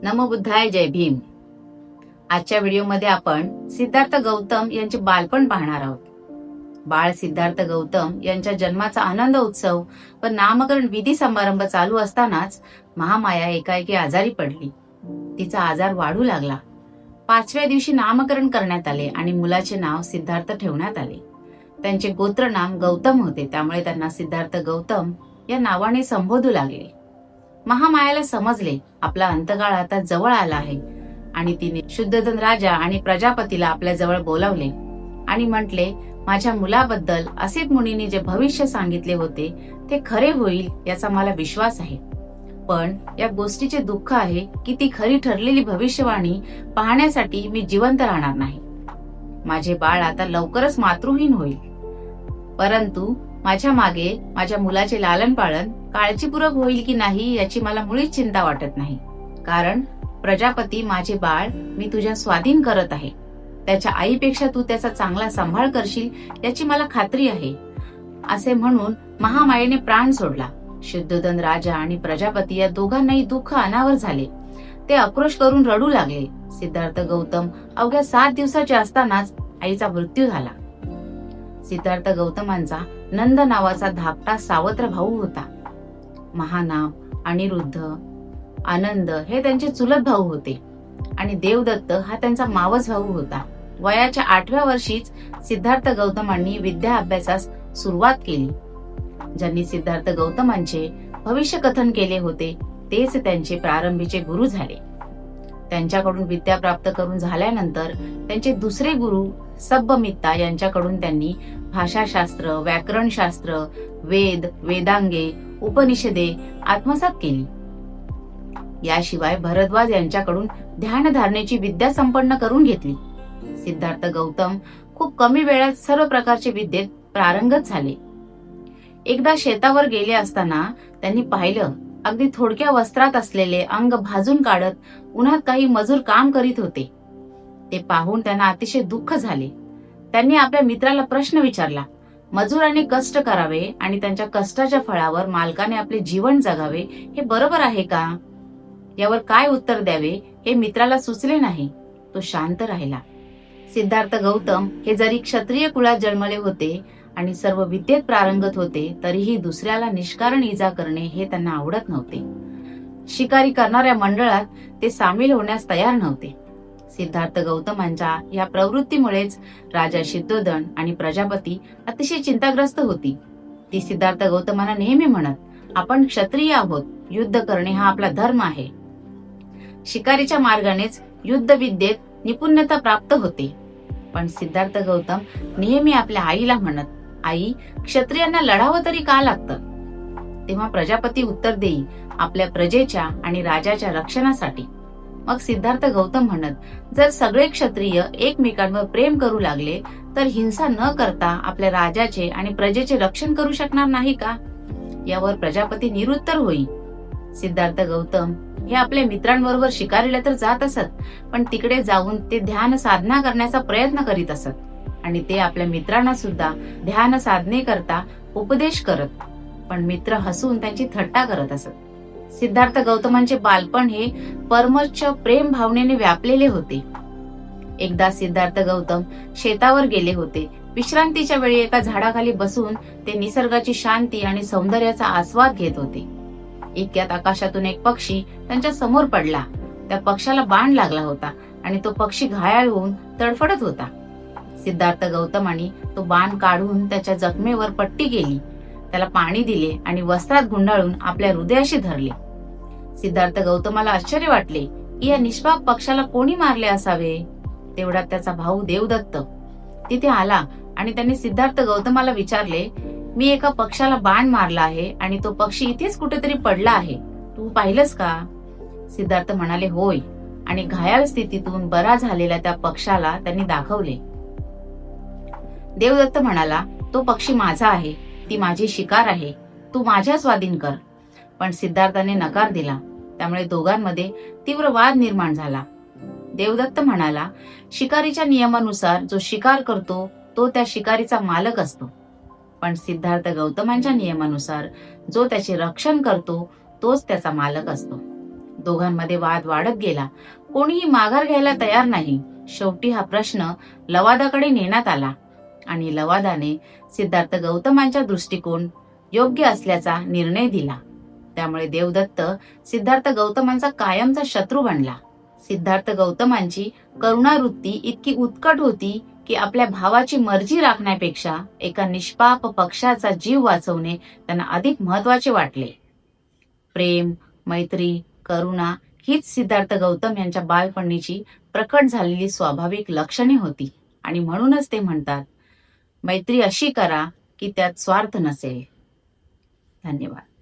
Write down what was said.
नमो बुद्धाय, जय भीम. आजच्या व्हिडिओमध्ये आपण सिद्धार्थ गौतम यांचे बालपण पाहणार आहोत. बाळ सिद्धार्थ गौतम यांच्या जन्माचा आनंद उत्सव व नामकरण विधी समारंभ चालू असतानाच महामाया एकाएकी आजारी पडली. तिचा आजार वाढू लागला. 5व्या दिवशी नामकरण करण्यात आले आणि मुलाचे नाव सिद्धार्थ ठेवण्यात आले. त्यांचे गोत्र नाम गौतम होते, त्यामुळे त्यांना सिद्धार्थ गौतम या नावाने संबोधू लागले. महामायाला समजले आपला अंतकाळ आता जवळ आला आहे आणि तिने शुद्धोधन राजा आणि प्रजापतीला आपल्या जवळ बोलावले आणि म्हटले, माझ्या मुलाबद्दल असित मुनींनी जे भविष्य सांगितले होते ते खरे होईल याचा मला विश्वास आहे. पण या गोष्टीचे दुःख आहे की ती खरी ठरलेली भविष्यवाणी पाहण्यासाठी मी जिवंत राहणार नाही. माझे बाळ आता लवकरच मातृहीन होईल. परंतु माझ्या मागे माझ्या मुलाचे लालन पालन काळजीपूर्वक होईल की नाही याची मला मुळीच चिंता वाटत नाही. कारण प्रजापती माझे बाळ मी तुझ्या स्वाधीन करत आहे. त्याच्या आईपेक्षा तू त्याचा चांगला सांभाळ करशील याची मला खात्री आहे. असे म्हणून महामायेने प्राण सोडला. शुद्धोधन राजा आणि प्रजापती या दोघांनाही दुःख अनावर झाले. ते आक्रोश करून रडू लागले. सिद्धार्थ गौतम अवघ्या 7 दिवसाचे असतानाच आईचा मृत्यू झाला. सिद्धार्थ गौतमांचा नंद नावाचा धाकटा सावत्र भाऊ होता. महानाम, अनिरुद्ध, आनंद हे त्यांचे चुलत भाऊ होते आणि देवदत्त हा त्यांचा मावस भाऊ होता. वयाच्या 8व्या वर्षीच सिद्धार्थ गौतमांनी विद्या अभ्यासास सुरुवात केली. ज्यांनी सिद्धार्थ गौतमांचे भविष्य कथन केले होते तेच त्यांचे प्रारंभीचे गुरु झाले. त्यांच्याकडून विद्या प्राप्त करून झाल्यानंतर त्यांचे दुसरे गुरु सब्बमित्ता यांच्याकडून त्यांनी भाषाशास्त्र, व्याकरणशास्त्र, वेद, वेदांगे, उपनिषदे आत्मसात केली. याशिवाय भरद्वाज यांच्याकडून ध्यानधारणेची विद्या संपन्न करून घेतली. सिद्धार्थ गौतम खूप कमी वेळात सर्व प्रकारचे विद्येत पारंगत झाले. एकदा शेतावर गेले असताना त्यांनी पाहिलं अगदी थोडक्या वस्त्रात असलेले अंग भाजून काढत उन्हात काही मजूर काम करीत होते. ते पाहून त्यांना अतिशय दुःख झाले. त्यांनी आपल्या मित्राला प्रश्न विचारला, मजुरांनी कष्ट करावे आणि त्यांच्या कष्टाच्या फळावर मालकाने आपले जीवन जगावे हे बरोबर आहे का? यावर काय उत्तर द्यावे हे मित्राला सुचले नाही. तो शांत राहिला. सिद्धार्थ गौतम हे जरी क्षत्रिय कुळात जन्मले होते आणि सर्व विद्येत प्रारंगत होते तरीही दुसऱ्याला निष्कारण इजा करणे हे त्यांना आवडत नव्हते. शिकारी करणाऱ्या मंडळात ते सामील होण्यास तयार नव्हते. सिद्धार्थ गौतमांच्या या प्रवृत्तीमुळेच राजा शुद्धोधन आणि प्रजापती अतिशय चिंताग्रस्त होती. ती सिद्धार्थ गौतमांना नेहमी म्हणत, आपण क्षत्रिय आहोत, युद्ध करणे हा आपला धर्म आहे. शिकारीच्या मार्गानेच युद्ध विद्येत निपुणता प्राप्त होते. पण सिद्धार्थ गौतम नेहमी आपल्या आईला म्हणत, आई, क्षत्रियांना लढावं तरी का लागतं? तेव्हा प्रजापती उत्तर देई, आपल्या प्रजेच्या आणि राजाच्या रक्षणासाठी. मग सिद्धार्थ गौतम म्हणत, जर सगळे क्षत्रिय एकमेकांवर प्रेम करू लागले तर हिंसा न करता आपल्या राजाचे आणि प्रजेचे रक्षण करू शकणार नाही का? यावर प्रजापती निरुत्तर होई. सिद्धार्थ गौतम हे आपल्या मित्रांबरोबर शिकारीला तर जात असत, पण तिकडे जाऊन ते ध्यान साधना करण्याचा प्रयत्न करीत असत आणि ते आपल्या मित्रांना सुद्धा ध्यान साधने करता उपदेश करत. पण मित्र हसून त्यांची थट्टा करत असत. सिद्धार्थ गौतमांचे बालपण हे परमोच्च प्रेम भावनेने व्यापलेले होते. एकदा सिद्धार्थ गौतम शेतावर गेले होते. विश्रांतीच्या वेळी एका झाडाखाली बसून ते निसर्गाची शांती आणि सौंदर्याचा आस्वाद घेत होते. इतक्यात आकाशातून एक पक्षी त्यांच्या समोर पडला. त्या पक्षाला बाण लागला होता आणि तो पक्षी घायाळ होऊन तडफडत होता. सिद्धार्थ गौतमांनी तो बाण काढून त्याच्या जखमेवर पट्टी केली, त्याला पाणी दिले आणि वस्त्रात गुंडाळून आपल्या हृदयाशी धरले. सिद्धार्थ गौतमाला आश्चर्य वाटले की या निष्पाप पक्षाला कोणी मारले असावे. तेवढ्यात त्याचा भाऊ देवदत्त तिथे आला आणि त्यांनी सिद्धार्थ गौतमाला विचारले, मी एका पक्षाला बाण मारला आहे आणि तो पक्षी इथेच कुठेतरी पडला आहे, तू पाहिलंस का? सिद्धार्थ म्हणाले, होय, आणि घायाळ स्थितीतून बरा झालेल्या त्या पक्षाला त्यांनी दाखवले. देवदत्त म्हणाला, तो पक्षी माझा आहे, ती माझी शिकार आहे, तू माझ्या स्वाधीन कर. पण सिद्धार्थाने नकार दिला. त्यामुळे दोघांमध्ये तीव्र वाद निर्माण झाला. देवदत्त म्हणाला, शिकारीच्या नियमानुसार जो शिकार करतो तो त्या शिकारीचा मालक असतो. पण सिद्धार्थ गौतमांच्या नियमानुसार जो त्याचे रक्षण करतो तोच त्याचा मालक असतो. दोघांमध्ये वाद वाढत गेला. कोणीही माघार घ्यायला तयार नाही. शेवटी हा प्रश्न लवादाकडे नेण्यात आला आणि लवादाने सिद्धार्थ गौतमांचा दृष्टिकोन योग्य असल्याचा निर्णय दिला. त्यामुळे देवदत्त सिद्धार्थ गौतमांचा कायमचा शत्रू बनला. सिद्धार्थ गौतमांची करुणावृत्ती इतकी उत्कट होती की आपल्या भावाची मर्जी राखण्यापेक्षा एका निष्पाप पक्षाचा जीव वाचवणे त्यांना अधिक महत्वाचे वाटले. प्रेम, मैत्री, करुणा हीच सिद्धार्थ गौतम यांच्या बालपणीची प्रकट झालेली स्वाभाविक लक्षणे होती आणि म्हणूनच ते म्हणतात, मैत्री अशी करा की त्यात स्वार्थ नसेल. धन्यवाद.